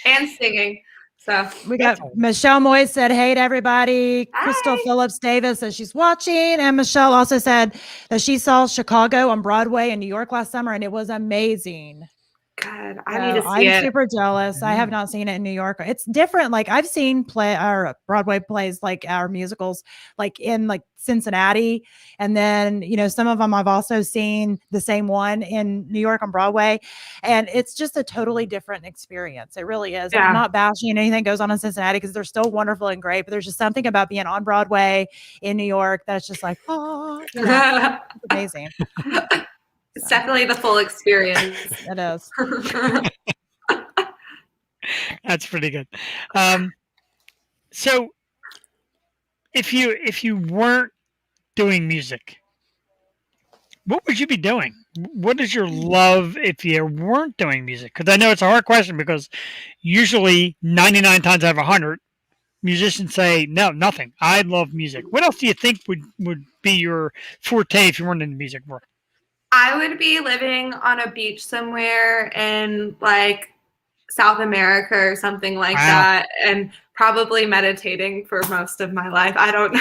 And singing. So we got Michelle Moy said, hey to everybody. Hi. Crystal Phillips Davis says she's watching. And Michelle also said that she saw Chicago on Broadway in New York last summer and it was amazing. God, I need to see it. I'm super jealous. I have not seen it in New York. It's different. Like I've seen our Broadway plays, like our musicals, like in like Cincinnati. And then, you know, some of them I've also seen the same one in New York on Broadway. And it's just a totally different experience. It really is. Yeah. I'm not bashing anything that goes on in Cincinnati because they're still wonderful and great, but there's just something about being on Broadway in New York that's just like, oh, you know, it's amazing. It's definitely the full experience. It is. That's pretty good. So if you weren't doing music, what would you be doing? What is your love if you weren't doing music? Because I know it's a hard question because usually 99 times out of 100, musicians say, no, nothing. I love music. What else do you think would be your forte if you weren't in the music world? I would be living on a beach somewhere in like South America or something like that, and probably meditating for most of my life. I don't know.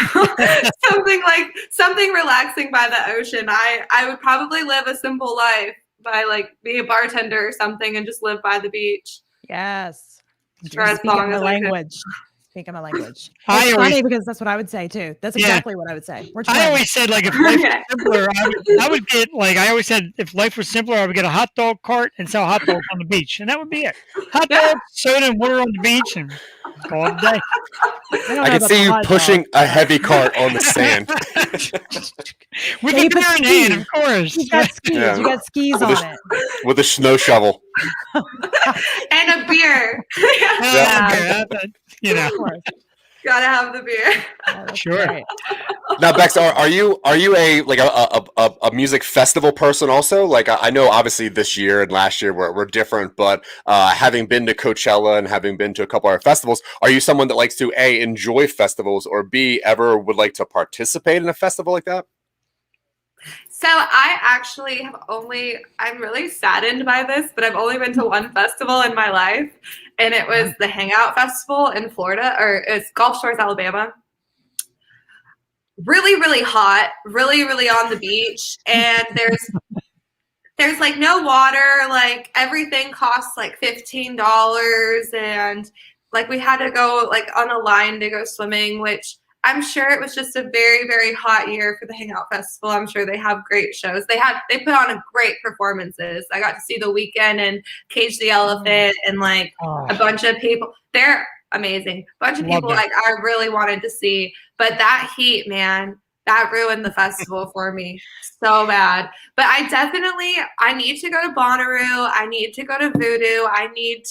something relaxing by the ocean. I would probably live a simple life by like be a bartender or something and just live by the beach. Yes. For as long as language. Speaking my language. It's funny because that's what I would say too. That's exactly what I would say. I always said like if life was simpler, I would get like I always said if life was simpler, I would get a hot dog cart and sell hot dogs on the beach, and that would be it. Hot dogs, soda, and water on the beach, and call it a day. I can see you pushing a heavy cart on the sand. With a beer in hand, of course. You got skis. Yeah. You got skis on it. With a snow shovel. And a beer. You know. Gotta have the beer. Sure. Great. Now, Bekx, are you a like a music festival person also? Like I know obviously this year and last year were different, but having been to Coachella and having been to a couple of our festivals, are you someone that likes to A, enjoy festivals, or B, ever would like to participate in a festival like that? So I actually I'm really saddened by this, but I've only been to one festival in my life, and it was the Hangout Festival in Florida, or it's Gulf Shores, Alabama. Really, really hot, really, really on the beach, and there's like no water, like everything costs like $15, and like we had to go like on a line to go swimming, which I'm sure it was just a very, very hot year for the Hangout Festival. I'm sure they have great shows. They put on a great performances. I got to see The Weeknd and Cage the Elephant and like a bunch of people. They're amazing. A bunch of people like I really wanted to see. But that heat, man, that ruined the festival for me so bad. But I need to go to Bonnaroo. I need to go to Voodoo. I need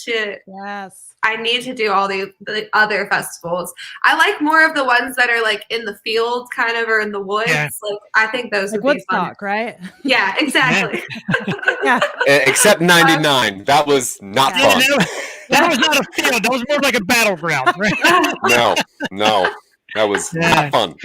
to do all the other festivals. I like more of the ones that are like in the fields kind of, or in the woods. Yeah. Like I think those would be fun. Right? Yeah, exactly. Yeah. Except 99. That was not fun. That was not a field. That was more like a battleground, right? No. That was not fun.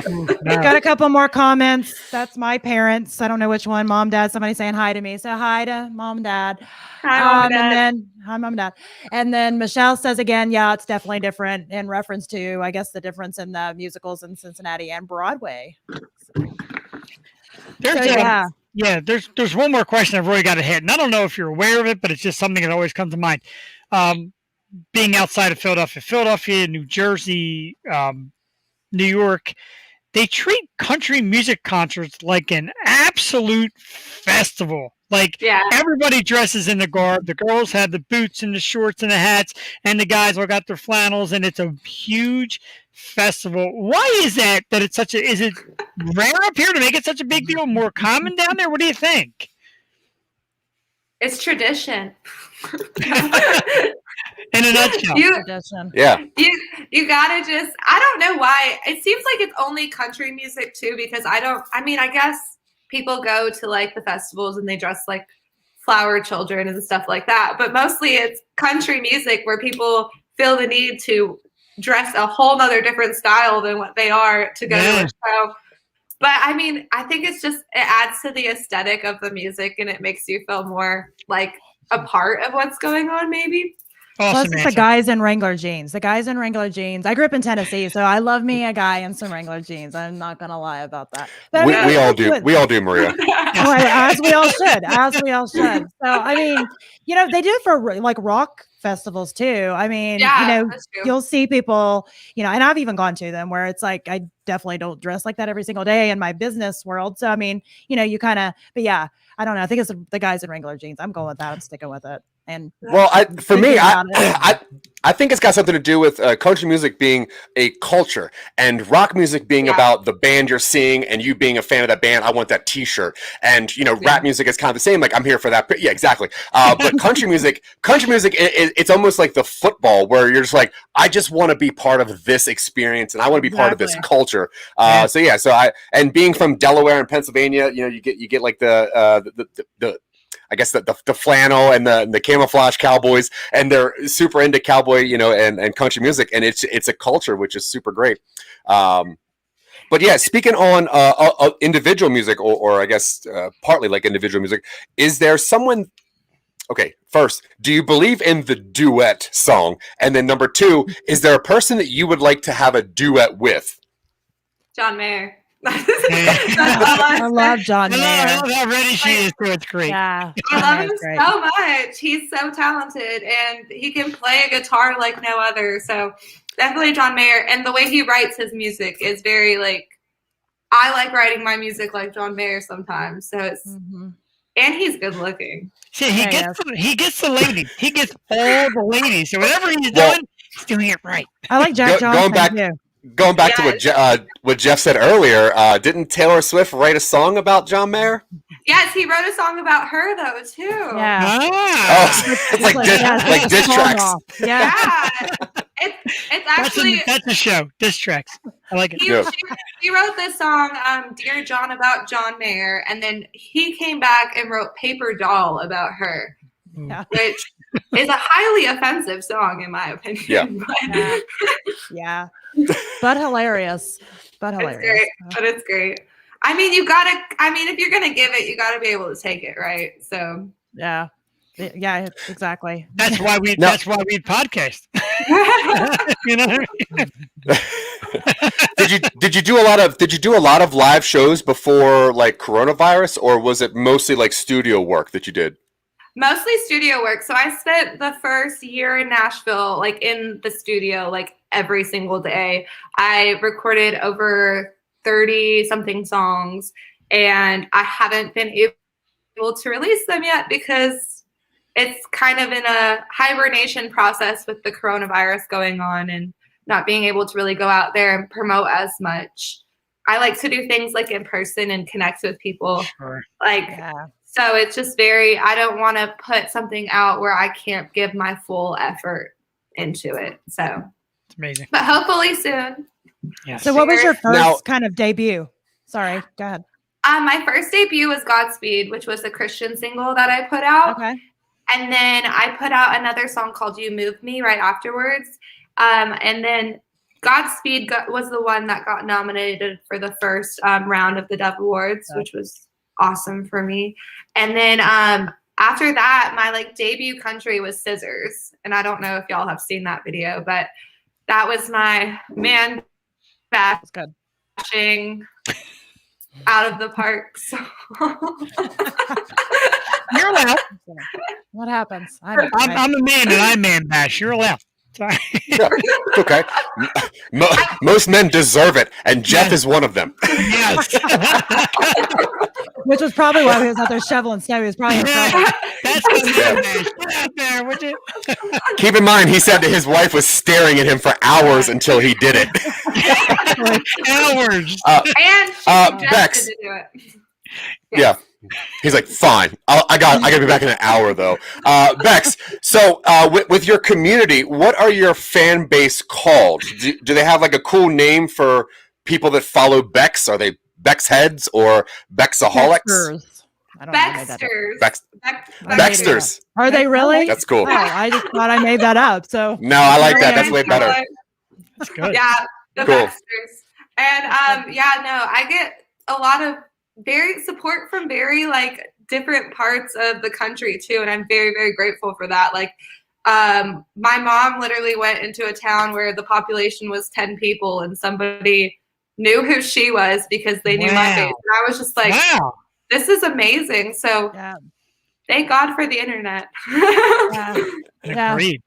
Got a couple more comments. That's my parents. I don't know which one. Mom, dad, somebody saying hi to me. So hi to mom, dad. Hi, mom, dad. And then hi, mom, dad. And then Michelle says again, yeah, it's definitely different in reference to, I guess, the difference in the musicals in Cincinnati and Broadway. There's one more question I've really got to hit. And I don't know if you're aware of it, but it's just something that always comes to mind. Being outside of Philadelphia, New Jersey, New York, they treat country music concerts like an absolute festival. Like everybody dresses in the garb. The girls have the boots and the shorts and the hats, and the guys all got their flannels, and it's a huge festival. Why is that it's such is it rare up here to make it such a big deal? More common down there? What do you think? It's tradition. In a nutshell. Tradition. Yeah. You gotta just, I don't know why. It seems like it's only country music too, because I guess people go to like the festivals and they dress like flower children and stuff like that. But mostly it's country music where people feel the need to dress a whole nother different style than what they are to go to a show. But I mean, I think it's just, it adds to the aesthetic of the music and it makes you feel more like a part of what's going on, maybe. Plus, it's the guys in Wrangler jeans. The guys in Wrangler jeans. I grew up in Tennessee, so I love me a guy in some Wrangler jeans. I'm not gonna lie about that. But We all do. We all do, Maria. As we all should. As we all should. So I mean, they do it for like rock festivals too. I mean, that's true. you'll see people, and I've even gone to them where it's like I definitely don't dress like that every single day in my business world. So I mean, you kind of, but yeah, I don't know. I think it's the guys in Wrangler jeans. I'm going with that. I'm sticking with it. And well, I think it's got something to do with country music being a culture and rock music being about the band you're seeing and you being a fan of that band. I want that T-shirt. And rap music is kind of the same. Like I'm here for that. Yeah, exactly. But country music, it's almost like the football where you're just like, I just want to be part of this experience and I want to be part of this culture. And being from Delaware and Pennsylvania, you get like the I guess the flannel and the camouflage cowboys, and they're super into cowboy, and country music, and it's a culture which is super great. But yeah, speaking on individual music, or I guess partly like individual music, is there someone? Okay, first, do you believe in the duet song? And then number two, is there a person that you would like to have a duet with? John Mayer. I love John Mayer. I love how ready she is to it. Great. Yeah, I love him so much. He's so talented and he can play a guitar like no other. So definitely John Mayer. And the way he writes his music is very like, I like writing my music like John Mayer sometimes. So it's, and he's good looking. See, he gets the ladies. He gets all the ladies. So whatever he's doing, he's doing it right. I like Jack Johnson too. Going back to what Jeff said earlier, didn't Taylor Swift write a song about John Mayer? Yes, he wrote a song about her though too. Yeah. It's like diss tracks. Yeah. It's actually that's a show. Diss tracks. I like it. He wrote this song, "Dear John," about John Mayer, and then he came back and wrote "Paper Doll" about her, which is a highly offensive song in my opinion. Yeah. But hilarious. It's great. But it's great. I mean, if you're gonna give it, you gotta be able to take it, right? So yeah, exactly. That's why we podcast. Did you do a lot of live shows before like coronavirus, or was it mostly like studio work that you did? Mostly studio work. So I spent the first year in Nashville, like in the studio, like every single day. I recorded over 30 something songs and I haven't been able to release them yet because it's kind of in a hibernation process with the coronavirus going on and not being able to really go out there and promote as much. I like to do things like in person and connect with people. Sure. So it's just I don't want to put something out where I can't give my full effort into it. So it's amazing. But hopefully soon. Yeah. So what was your first kind of debut? Sorry, go ahead. My first debut was Godspeed, which was a Christian single that I put out. Okay. And then I put out another song called You Move Me right afterwards. And then Godspeed was the one that got nominated for the first round of the Dove Awards, which was awesome for me. And then after that, my debut country was Scissors. And I don't know if y'all have seen that video, but that was my man bashing out of the park. So. You're allowed. What happens? I'm a man and I man bash. You're allowed. Sorry. Yeah, it's okay. Most men deserve it, and Jeff is one of them. Yes. Which was probably why he was out there shoveling snow. He was probably in trouble. That's the Get out there, would you? Keep in mind, he said that his wife was staring at him for hours until he did it. Hours. And she suggested Bekx. to do it. Yeah. He's like, fine. I got to be back in an hour though. Bekx. So with your community, what are your fan base called? Do they have like a cool name for people that follow Bekx? Are they Bekx heads or Bekxaholics? Beksters. I don't know who made that up. Beksters. Are they really? That's cool. Oh, I just thought I made that up. So No, I like that. That's way better. That's good. Yeah, the Cool. Beksters. And I get a lot of support from very like different parts of the country too, and I'm very, very grateful for that. Like my mom literally went into a town where the population was 10 people and somebody knew who she was because they knew my face. And I was just like, Wow. This is amazing. So thank God for the internet. Agreed.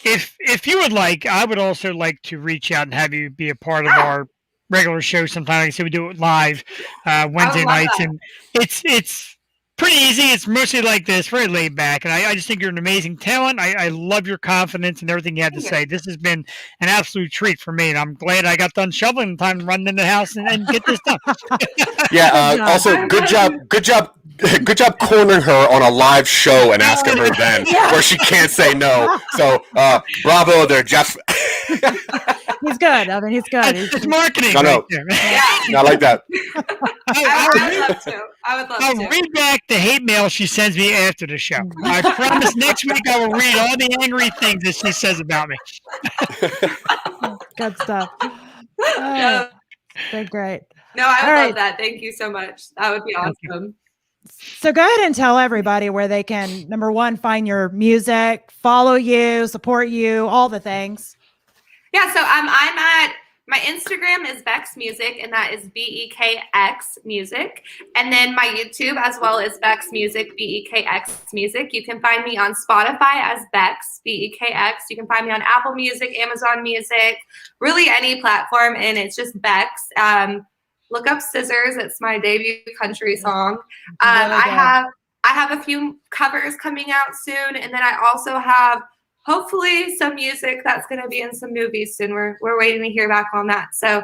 If you would like, I would also like to reach out and have you be a part of our regular show sometime. Like I said, we do it live Wednesday nights, and it's pretty easy. It's mostly like this, very laid back, and I just think you're an amazing talent. I love your confidence and everything you had to say. This has been an absolute treat for me, and I'm glad I got done shoveling in time to run in the house and get this done. Also, good job cornering her on a live show and asking her then where she can't say no. So bravo there, Jeff. He's good. I mean, he's good. It's marketing. No, I like that. I would love I'll to. read back the hate mail she sends me after the show. I promise next week I will read all the angry things that she says about me. Good stuff. Oh, they're great. No, I would love that. Thank you so much. That would be awesome. So go ahead and tell everybody where they can, number one, find your music, follow you, support you, all the things. Yeah, so I'm at, my Instagram is Bekx Music, and that is Bekx Music. And then my YouTube as well is Bekx Music, Bekx Music. You can find me on Spotify as Bekx, Bekx. You can find me on Apple Music, Amazon Music, really any platform, and it's just Bekx. Look up Scissors. It's my debut country song. I have a few covers coming out soon, and then I also have hopefully some music that's going to be in some movies soon. We're waiting to hear back on that. So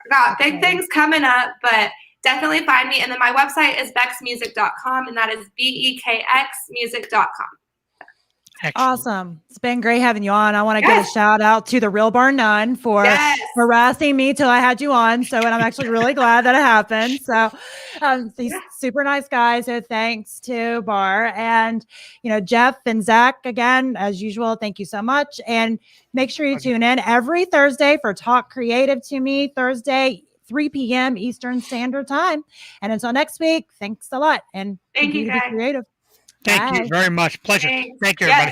got big things coming up, but definitely find me. And then my website is bexmusic.com, and that is bekxmusic.com. Awesome. It's been great having you on. I want to give a shout out to the Real Bar Nun for harassing me till I had you on. So, and I'm actually really glad that it happened. So these super nice guys. So thanks to Bar and, Jeff and Zach again, as usual. Thank you so much. And make sure you tune in every Thursday for Talk Creative to Me, Thursday, 3 p.m. Eastern Standard Time. And until next week, thanks a lot. And thank you guys. Be creative. Thank you very much. Pleasure. Thank you, everybody.